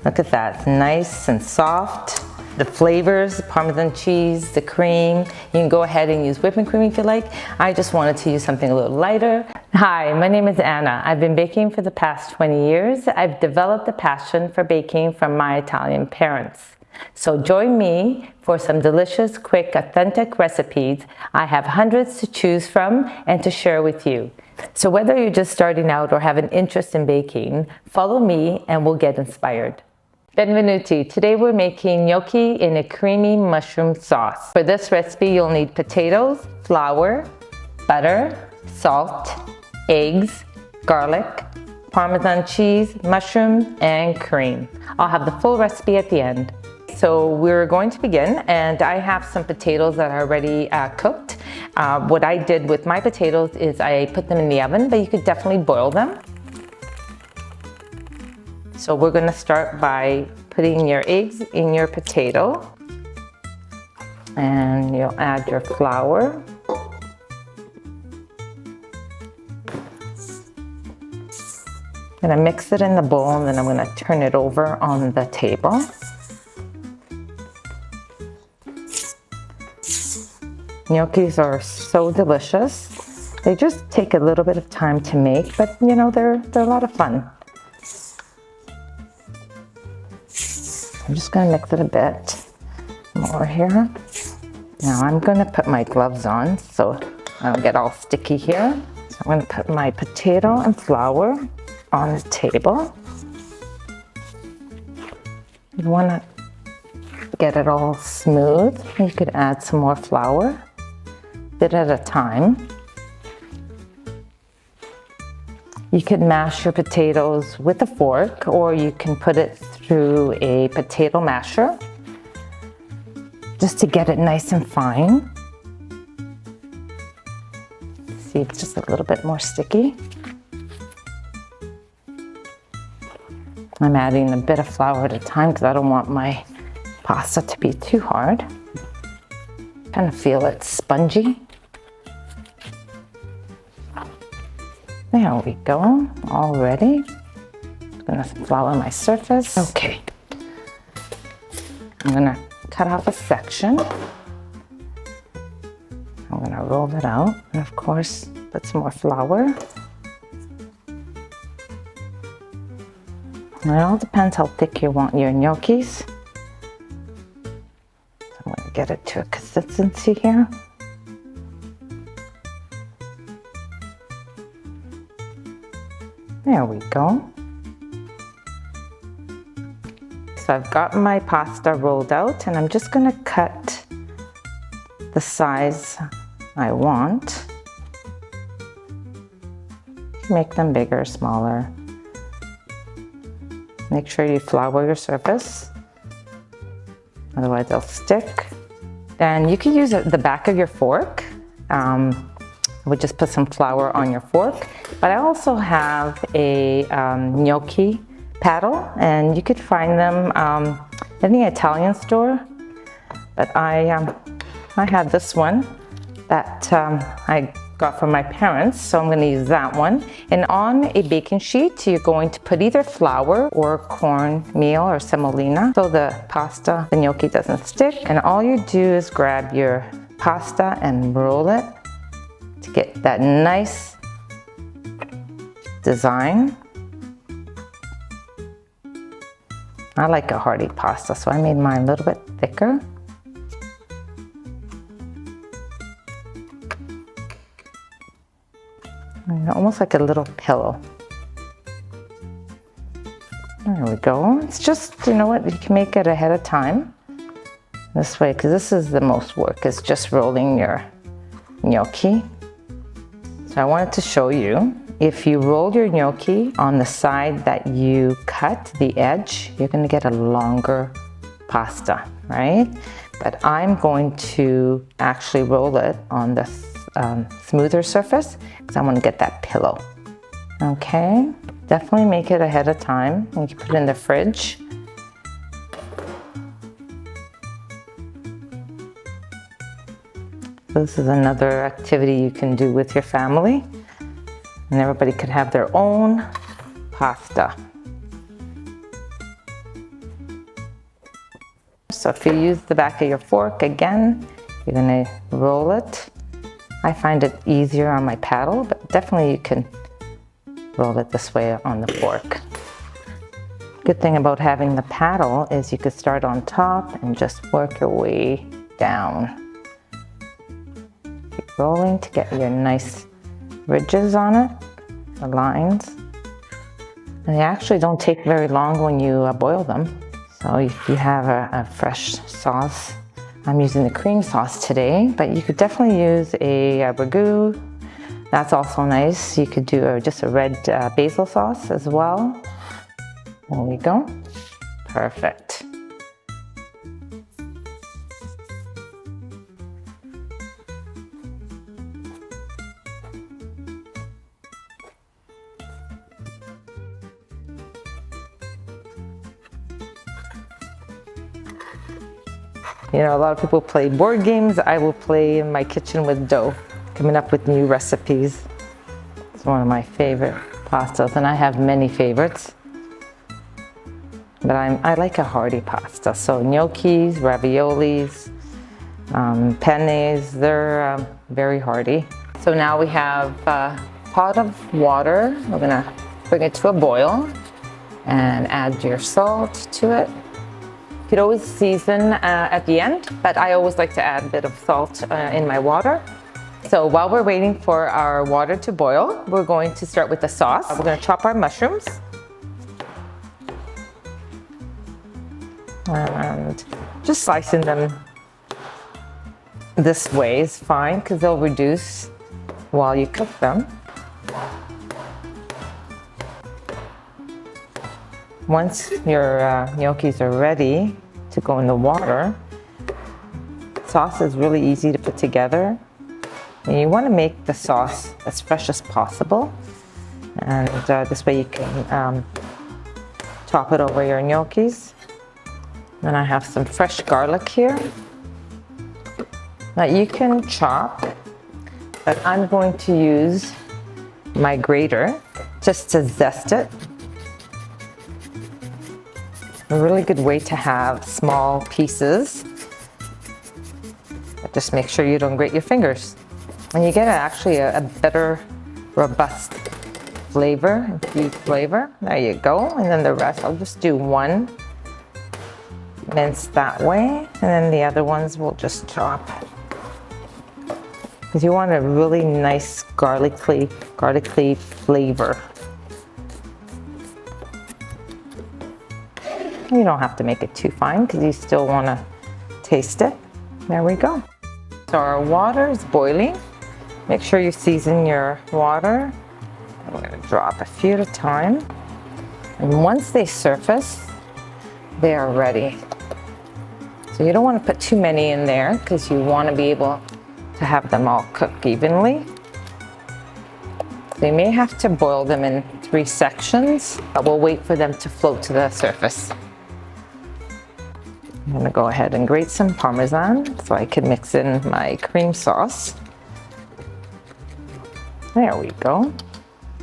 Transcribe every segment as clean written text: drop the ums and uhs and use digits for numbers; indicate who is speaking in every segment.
Speaker 1: Look at that, it's nice and soft. The flavors, Parmesan cheese, the cream. You can go ahead and use whipping cream if you like. I just wanted to use something a little lighter. Hi, my name is Anna. I've been baking for the past 20 years. I've developed a passion for baking from my Italian parents. So join me for some delicious, quick, authentic recipes. I have hundreds to choose from and to share with you. So whether you're just starting out or have an interest in baking, follow me and we'll get inspired. Benvenuti. Today we're making gnocchi in a creamy mushroom sauce. For this recipe, you'll need potatoes, flour, butter, salt, eggs, garlic, Parmesan cheese, mushrooms, and cream. I'll have the full recipe at the end. So we're going to begin, and I have some potatoes that are already cooked. What I did with my potatoes is I put them in the oven, but you could definitely boil them. So we're going to start by putting your eggs in your potato, and you'll add your flour. I'm going to mix it in the bowl, and then I'm going to turn it over on the table. Gnocchis are so delicious. They just take a little bit of time to make, but you know, they're a lot of fun. I'm just going to mix it a bit more here. Now I'm going to put my gloves on so I don't get all sticky here. So I'm going to put my potato and flour on the table. You want to get it all smooth. You could add some more flour, a bit at a time. You could mash your potatoes with a fork, or you can put it through a potato masher just to get it nice and fine. See, it's just a little bit more sticky. I'm adding a bit of flour at a time because I don't want my pasta to be too hard. Kind of feel it spongy. There we go, all ready. I'm gonna flour my surface. Okay. I'm gonna cut off a section. I'm gonna roll it out, and of course, put some more flour. It all depends how thick you want your gnocchis. I'm gonna get it to a consistency here. There we go. So I've got my pasta rolled out, and I'm just going to cut the size I want. Make them bigger, smaller. Make sure you flour your surface, otherwise they'll stick. Then you can use the back of your fork. I would just put some flour on your fork. But I also have a gnocchi paddle, and you could find them in the Italian store. But I had this one that I got from my parents, so I'm going to use that one. And on a baking sheet, you're going to put either flour or cornmeal or semolina, so the pasta, the gnocchi doesn't stick. And all you do is grab your pasta and roll it to get that nice design. I like a hearty pasta, so I made mine a little bit thicker. And almost like a little pillow. There we go. It's just, you know what, you can make it ahead of time. This way, because this is the most work, is just rolling your gnocchi. So I wanted to show you, if you roll your gnocchi on the side that you cut the edge, you're going to get a longer pasta, right? But I'm going to actually roll it on the smoother surface because I want to get that pillow. Okay, definitely make it ahead of time. You can put it in the fridge. This is another activity you can do with your family. And everybody could have their own pasta. So if you use the back of your fork again, you're gonna roll it. I find it easier on my paddle, but definitely you can roll it this way on the fork. Good thing about having the paddle is you could start on top and just work your way down. Keep rolling to get your nice ridges on it, the lines. And they actually don't take very long when you boil them. So if you have a fresh sauce, I'm using the cream sauce today, but you could definitely use a ragu. That's also nice. You could do just a red basil sauce as well. There we go. Perfect. You know, a lot of people play board games. I will play in my kitchen with dough, coming up with new recipes. It's one of my favorite pastas, and I have many favorites. But I like a hearty pasta. So gnocchis, raviolis, pennes, they're very hearty. So now we have a pot of water. We're gonna bring it to a boil and add your salt to it. You could always season at the end, but I always like to add a bit of salt in my water. So while we're waiting for our water to boil, we're going to start with the sauce. We're going to chop our mushrooms. And just slicing them this way is fine because they'll reduce while you cook them. Once your gnocchis are ready to go in the water, sauce is really easy to put together. And you want to make the sauce as fresh as possible. And this way you can top it over your gnocchis. Then I have some fresh garlic here that you can chop, but I'm going to use my grater just to zest it. A really good way to have small pieces, but just make sure you don't grate your fingers. And you get actually a better robust flavor, infused flavor. There you go. And then the rest, I'll just do one minced that way, and then the other ones we'll just chop. Because you want a really nice garlicky flavor. You don't have to make it too fine because you still want to taste it. There we go. So our water is boiling. Make sure you season your water. I'm going to drop a few at a time. And once they surface, they are ready. So you don't want to put too many in there because you want to be able to have them all cook evenly. So you may have to boil them in 3 sections, but we'll wait for them to float to the surface. I'm going to go ahead and grate some Parmesan so I can mix in my cream sauce. There we go.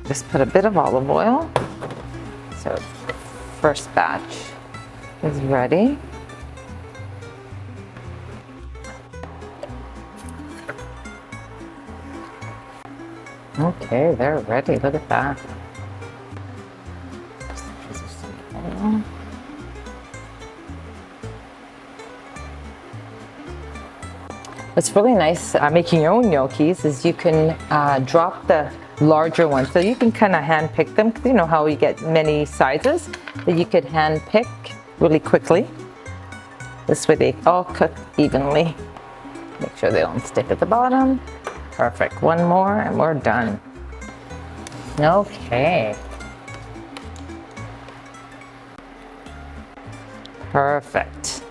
Speaker 1: Just put a bit of olive oil. So first batch is ready. Okay, they're ready. Look at that. What's really nice making your own gnocchis is you can drop the larger ones. So you can kind of hand pick them, because you know how you get many sizes that you could hand pick really quickly. This way they all cook evenly. Make sure they don't stick at the bottom. Perfect. One more and we're done. Okay. Perfect.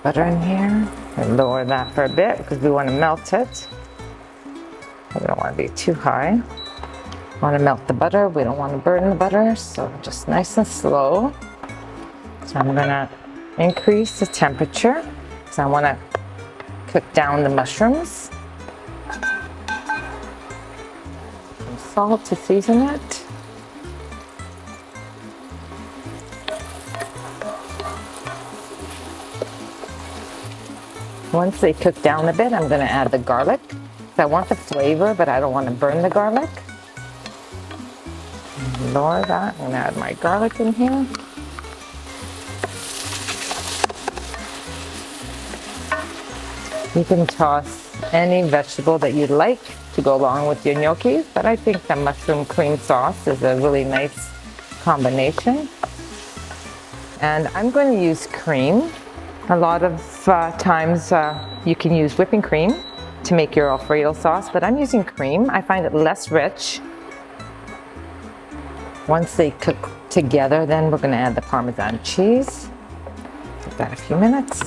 Speaker 1: Butter in here. And lower that for a bit because we want to melt it. We don't want to be too high. We want to melt the butter. We don't want to burn the butter, so just nice and slow. So I'm going to increase the temperature because I want to cook down the mushrooms. some salt to season it. Once they cook down a bit, I'm going to add the garlic. I want the flavor, but I don't want to burn the garlic. Lower that. I'm going to add my garlic in here. You can toss any vegetable that you'd like to go along with your gnocchis, but I think the mushroom cream sauce is a really nice combination. And I'm going to use cream. A lot of times you can use whipping cream to make your Alfredo sauce, but I'm using cream. I find it less rich. Once they cook together, then we're going to add the Parmesan cheese. Give that a few minutes.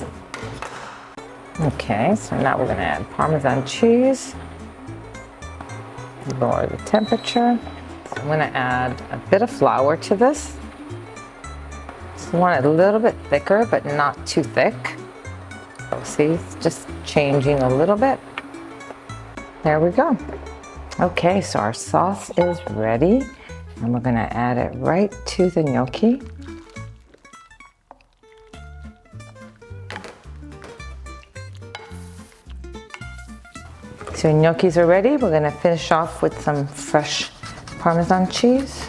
Speaker 1: Okay, so now we're going to add Parmesan cheese. Lower the temperature. So I'm going to add a bit of flour to this. So I want it a little bit thicker, but not too thick. So see, it's just changing a little bit. There we go. Okay, so our sauce is ready. And we're going to add it right to the gnocchi. So gnocchis are ready. We're going to finish off with some fresh Parmesan cheese.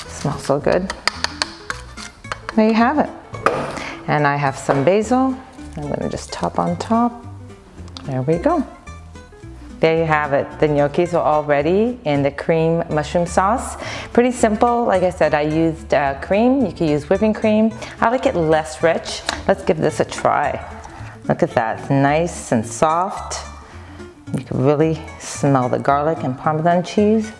Speaker 1: Smells so good. There you have it. And I have some basil. I'm going to just top on top. There we go. There you have it. The gnocchis are all ready in the cream mushroom sauce. Pretty simple. Like I said, I used cream. You can use whipping cream. I like it less rich. Let's give this a try. Look at that. It's nice and soft. You can really smell the garlic and Parmesan cheese.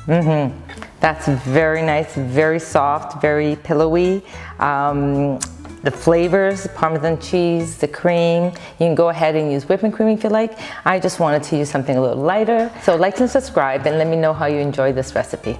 Speaker 1: That's very nice, very soft, very pillowy. The flavors, Parmesan cheese, the cream. You can go ahead and use whipping cream if you like. I just wanted to use something a little lighter. So like and subscribe and let me know how you enjoy this recipe.